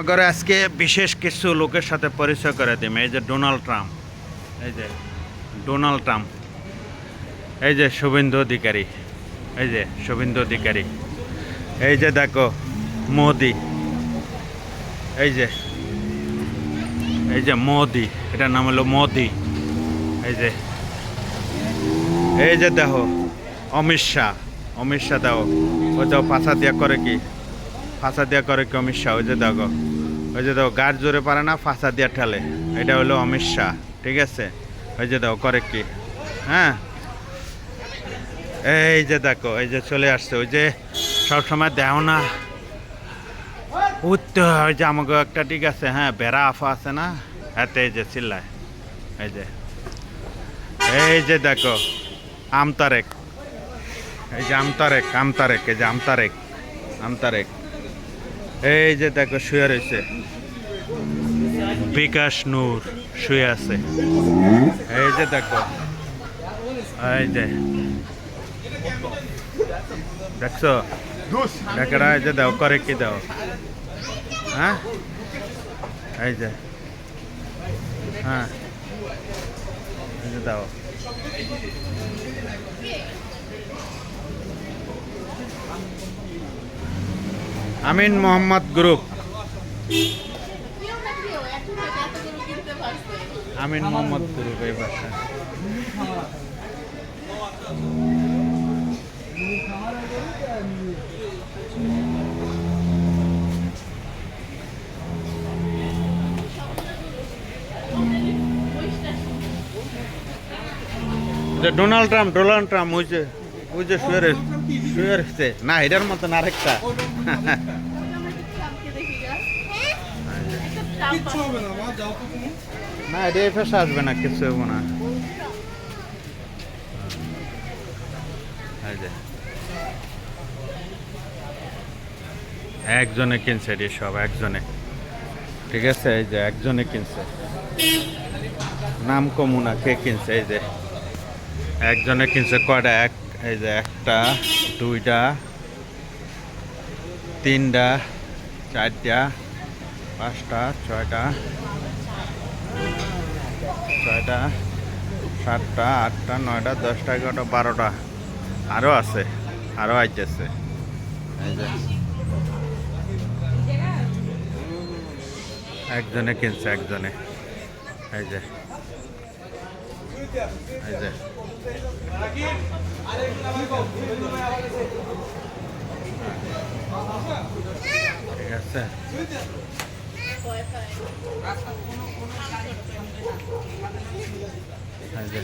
আগে আজকে বিশেষ কিছু লোকের সাথে পরিচয় করে দিই। এই যে ডোনাল্ড ট্রাম্প, এই যে ডোনাল্ড ট্রাম্প, এই যে শুভেন্দু অধিকারী, এই যে শুভেন্দু অধিকারী, এই যে দেখো মোদি, এই যে মোদি, এটার নাম হলো মোদি, এই যে দেখো অমিত শাহ, দেখো ওই দেখো ফাঁসা দিয়া করে কি, অমিত শাহ, ওই যে দেখো গাড় জোরে পারে না, ফাঁসা দিয়া ঠেলে, এটা হলো অমিত শাহ, ঠিক আছে। ওই যে দেখো করে কি, হ্যাঁ, এই যে দেখো এই যে চলে আসছে, ওই যে সবসময় দেও না উঠতে হয়, ওই যে আমাকে একটা, ঠিক আছে, হ্যাঁ, বেড়া আফা আছে না, হাতে এই যে চিল্লায়, এই যে দেখো আমতারেক, এই যে আমতারেক, এই যে আমতারেক, এই যে দেখো শুয়ে রয়েছে বিকাশ নূর, শুয়ে আছে, এই যে দেখো, এই যে দেখছো দেখেরা, এই যে দাও করে কি দাও, হ্যাঁ, এই যে, হ্যাঁ, এই যে দাও, আমিন মোহাম্মদ গ্রুপ, আমিন মোহাম্মদ গ্রুপ, এই ভাষা ডোনাল্ড ট্রাম্প, ওই যে শুয়ে রয়েছে না, এটার মতন আরেকটা, না এটা ফেসা আসবে না, কিছু হবো না, একজনে কিনছে এটি সব, একজনে, ঠিক আছে, এই যে একজনে কিনছে, নাম কমু না কে কিনছে, এই যে একজনে কিনছে কয়টা, এই যে একটা, দুইটা, তিনটা, চারটা, পাঁচটা, ছয়টা, সাতটা, আটটা, নয়টা, 10টা, 11টা, 12টা, আরও আছে, আরও আইতেছে, এই যে একজনে কিনছে, একজনে, এই যে ঠিক আছে, এই যে